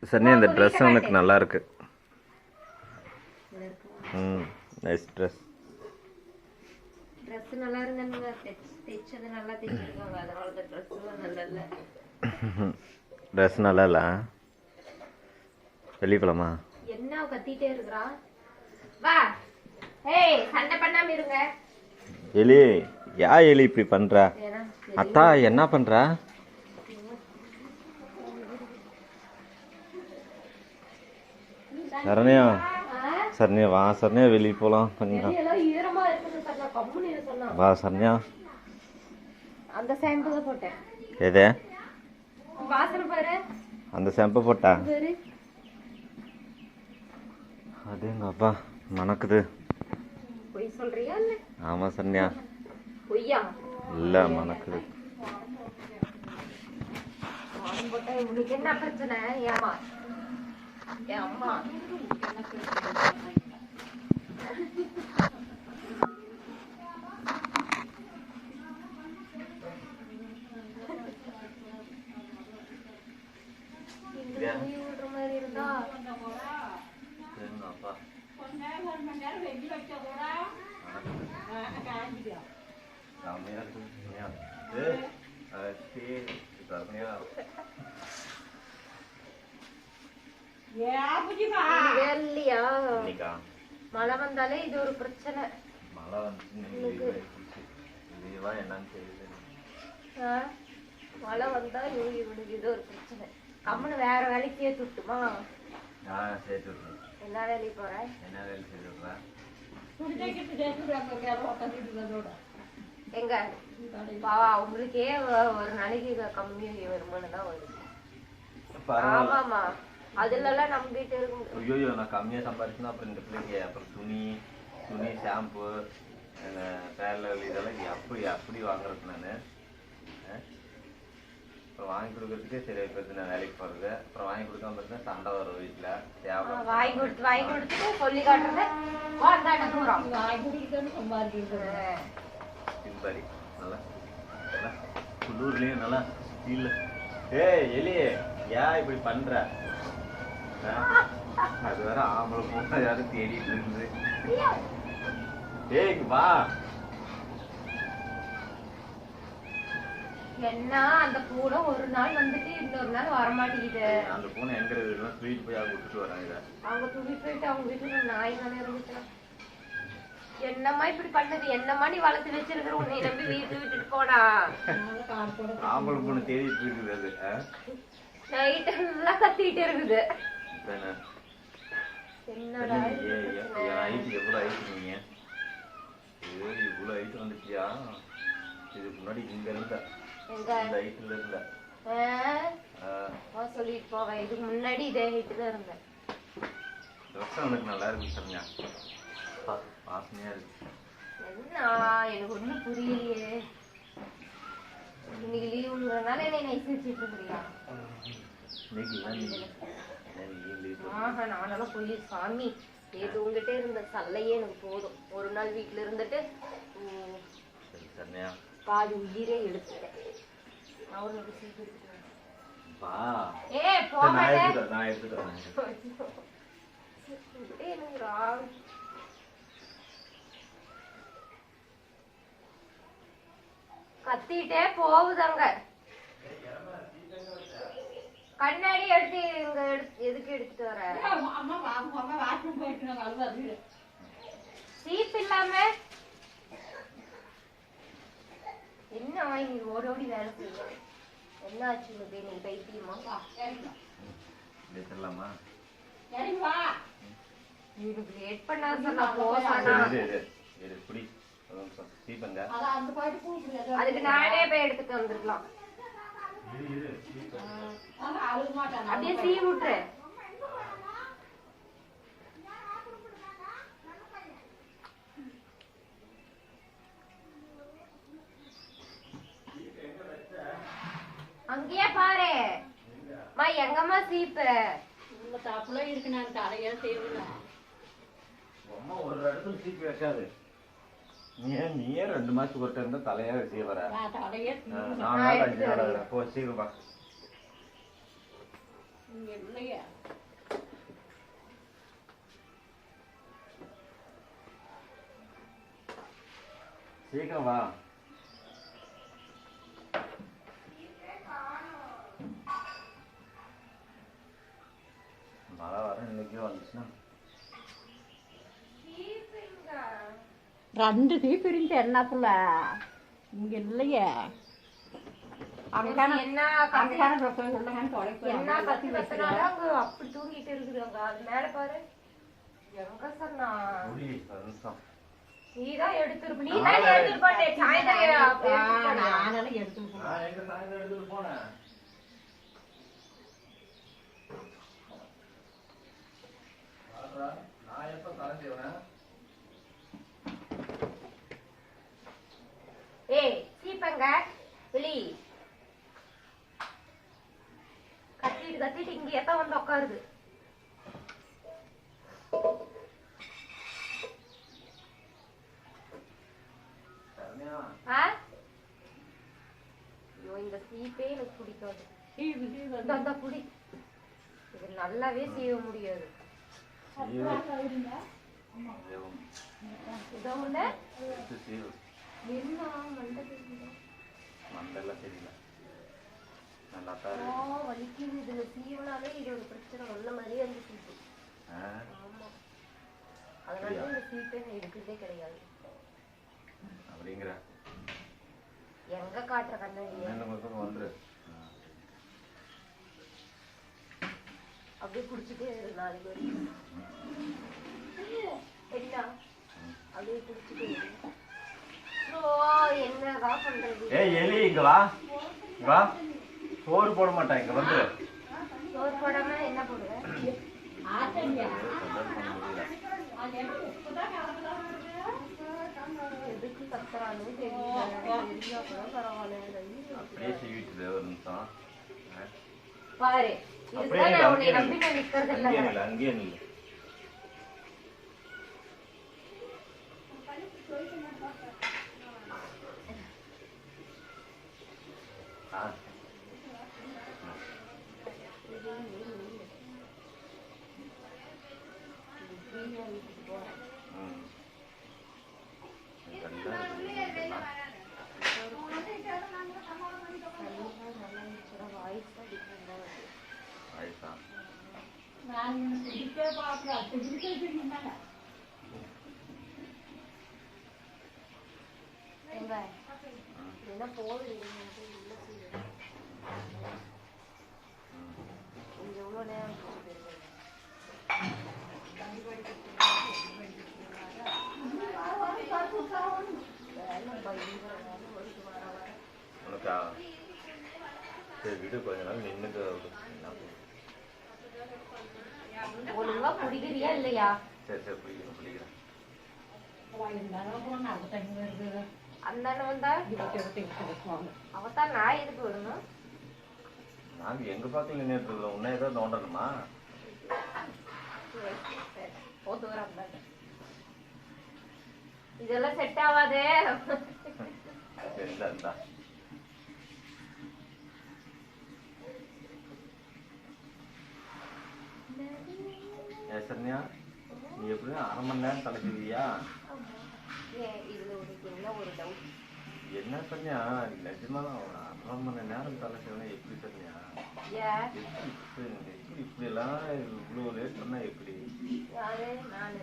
சரி இந்த ட்ரெஸ் உனக்கு நல்லா இருக்கு. Nice dress. ட்ரெஸ் நல்லா இருந்தானுங்க, தைச்சது நல்லா தைச்சிருக்காங்க, அதனால தான் ட்ரெஸ் நல்லா இல்லை. ட்ரெஸ் நல்லா இல்லை. வெளியே போலாமா? என்ன கத்திட்டே இருக்கிறா? வா, ஏய் சண்டை பண்ணாம இருங்க. எலி, யா எலி இப்படி பண்ற? அத்தா என்ன பண்ற? சரண்யா, சரண்யா வா, சரண்யா வெளியே போலாம் கொஞ்சம். வா சரண்யா. அந்த ஷாம்பு தான் போட்டேன். எது? வாசனை பாரு. அந்த ஷாம்பு போட்டா? அதேங்க அப்பா மணக்குது. பொய் சொல்றியா இல்ல? ஆமா சரண்யா. பொய்யா? இல்ல மணக்குது. போட்டா உங்களுக்கு என்ன பிரச்சனை? ஏமா என் அம்மா விடுற மாதிரி இருந்தா மழை வந்தாலே இது ஒரு பிரச்சனை. மழை வந்து மழை வந்தா இவனுக்கு இது ஒரு பிரச்சனை. கம்முன்னு வேற வேலைக்கு சேர்த்து விட்டுமா? என்ன வேலைக்கு போற? என்ன வேலை செய்ய? எங்க உங்களுக்கே ஒரு நாளைக்கு கம்மியா வருமானம் தான் வருது. ஆமாமா, அதுல எல்லாம் நம்பிட்டு இருக்கு. ஐயோ நான் கம்மியா சம்பாதிச்சுன்னா அப்புறம் இந்த பிள்ளைக்கு அப்புறம் துணி ஷாம்பு பேரல் இதெல்லாம் எப்படி வாங்குறது நான்? அப்புறம் வாங்கி கொடுக்கறதுக்கே சரியா போயிடுது. நான் வேலைக்கு போறது அப்புறம் வாங்கி கொடுக்காம இருந்தா சண்டை வரும் வீட்டுல. வாங்கி கொடுத்து சொல்லி காட்டுறது சிம்பரி நல்லா குளூர்லயும் நல்லா இல்ல. ஏய் எலியே, ஏன் இப்படி பண்ற? அது வேற ஆம்பளை பொண்ணு யாரும் தேடிட்டு இருக்குது. ஏய் வா. என்ன அந்த பூனை ஒரு நாள் வந்துட்டு இன்னொரு நாள் வரமாட்டேங்குது. அந்த பூனை எங்க இருக்குன்னா ஸ்வீட் போய் அவங்க விட்டுட்டு வராங்க. அவங்க தூக்கிட்டு போயிட்டு அவங்க வீட்டுல நாய் தானே இருந்துச்சு. என்னம்மா இப்படி பண்ணது? என்னம்மா நீ வளர்த்து வச்சிருக்கிற உன்னை நம்பி வீட்டுல விட்டுட்டு போனா? ஆம்பளை பொண்ணு தேடிட்டு இருக்குது. அது நைட் எல்லாம் கத்திட்டு இருக்குது. என்னடா எவ்வளவு ஐட்டு நீங்க? இவ்வளவு ஐட்டு வந்துச்சியா? இதுக்கு முன்னாடி இங்க இருந்த ஹைட்ல இருந்த சொல்லிட்டு போவேன். இதுக்கு முன்னாடி இதே ஹைட்ல இருந்தேன். உனக்கு நல்லா இருக்கு சரியா? வாசனையா இருக்கு. என்ன எனக்கு ஒண்ணும் புரியலையே. இன்னைக்கு லீவுங்கிறதுனால என்னை நைஸ் வச்சுட்டு இருக்கிறியா? நானெல்லாம் போய் சாமி ஏது உங்ககிட்ட இருந்த சல்லையே எனக்கு போதும். ஒரு நாள் வீட்டுல இருந்துட்டு பாதி உயிரே எடுத்துட்டேன். அவனுக்கு சீக்கிரம் கத்திட்டே போகுதாங்க. கண்ணாடி எடுத்து இங்க எதுக்கு எடுத்துட்டு வர? சீப் இல்லாம என்ன வாங்கி ஓடோடி வேலை செய்ய? என்ன ஆச்சு உனக்கு? நீ பைத்தியமா? எனக்கு லேட் பண்ணாத சொன்னா போசானா? அதுக்கு நானே போய் எடுத்துட்டு வந்துருக்கலாம். அப்படியே சீ விட்டுரு. அங்கேயே பாரு. எங்கம்மா சீப்பு இருக்கு. நான் தலையா செய்வேன். ஒரு இடத்துல சீப்பு வைக்காது. நீயே 2 மாசத்துக்கு ஒரு டைம் தான் தலையா செய்ய வர. 4 நாள் 5 நாள் போ சீக்கிரம். இங்க இல்லையா? சீக்கிரம் வா. மழை வர இன்னைக்கே வந்துச்சுன்னா 2 சீப்பு இருந்துச்சு என்னப்புல. இங்க இல்லையே. அங்கான என்ன அங்கான பிரச்சனை சொல்லுங்கன்னு தொலைக்க. என்ன கத்தி கத்துனாலும் அங்க அப்படி தூங்கிட்டு இருக்குது அங்க. அது மேல பாரு. எங்க சொன்னா நீதான் எடுத்துருப்ப. நீதான் எடுத்துட்டு போட்டே சாயந்தரம். நானெல்லாம் எடுத்துட்டு போனேன். நான் எங்க சாயந்தரம் எடுத்துட்டு போனேன். நான் எப்ப கலந்துவேன்? ஏய் சீப்பங்க வெளி கத்திட்டு கத்திட்டு இங்க எத்தான் வந்து உட்காருது. ஐயோ இந்த சீப்பே எனக்கு பிடிக்காது. அந்த புடி இது நல்லாவே செய்ய முடியாது. இதோ உள்ள என்ன மண்டெல்லாம் தெரியல. நல்லா வலிக்குது. இதுல சீவனாலே இது ஒரு பிரச்சனை நல்ல மாதிரியே அந்த சீப்பு. ஆமா அதனால இந்த சீப்பே நான் எடுக்கிறதே கிடையாது. அப்படிங்கிற எங்க காட்டுற கண்ணாடி வந்துரு. அப்படியே குடிச்சிட்டே இரு நாளைக்கு வரைக்கும். என்ன அப்படியே குடிச்சிட்டே இரு. என்னதான் பண்றது? ஏய் எலி இங்க வா. இங்க வா. சோறு போட மாட்டேன். இங்க வந்து சோறு போடாம என்ன போடுவேன்? எதுக்கு கத்துறான்னு தெரியல. பரவாயில்ல அப்படியே செய்விட்டு ஒரு நிமிஷம் பாரு. இதுதான் நான் உன்னை நம்பி நான் நிக்கிறது இல்லை. அங்கேயே நில்லு. என்ன போகுது எவ்வளோ நேரம் உனக்கா? சரி விடு, கொஞ்ச நாள் நின்னுக்கு. ஒழுங்கா குடிக்கிறியா இல்லையா? சரி சரி பிடிக்கிறேன் பிடிக்கிறேன். அந்த அண்ணன் வந்தா அவத்தான் நான் எதுக்கு விடணும்? நாங்க எங்க பக்கத்துல நின்றுட்டு இருக்கோம். உன்ன ஏதோ நோண்டணுமா? இதெல்லாம் செட் ஆகாதே. சரி இந்தா. சரண்யா, நீ எப்படியும் 1/2 மணி நேரம் தலைக்குவியா? இதுல உனக்கு என்ன ஒரு டவுட்? என்ன சரண்யா, நிஜமாதான் 1/2 மணி நேரம் தலைச்சவனா எப்படி சரண்யா? எப்படி இப்படி எல்லாம் இவ்வளவு லேட் பண்ணா எப்படி? நானு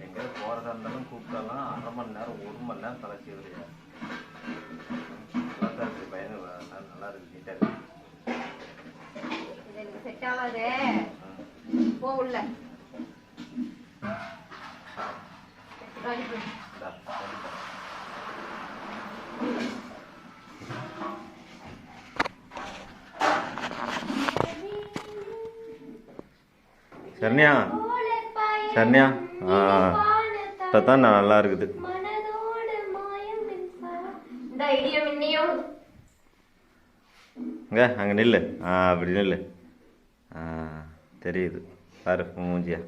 எங்க போறதா இருந்தாலும் கூப்பிட்டாலாம் 1/2 மணி நேரம் 1 மணி நேரம் தலைச்சிடுறியா? நல்லா தான் இருக்கு பையனு, நல்லா இருக்கு, நீட்டா இருக்கு. இது எனக்கு செட் ஆகாதே. போ உள்ள. சரண்யா சரண்யா, தான் நல்லா இருக்குது. அங்கே நில்லு. அப்படி நில்லு. தெரியுது பாரு மூஞ்சியா.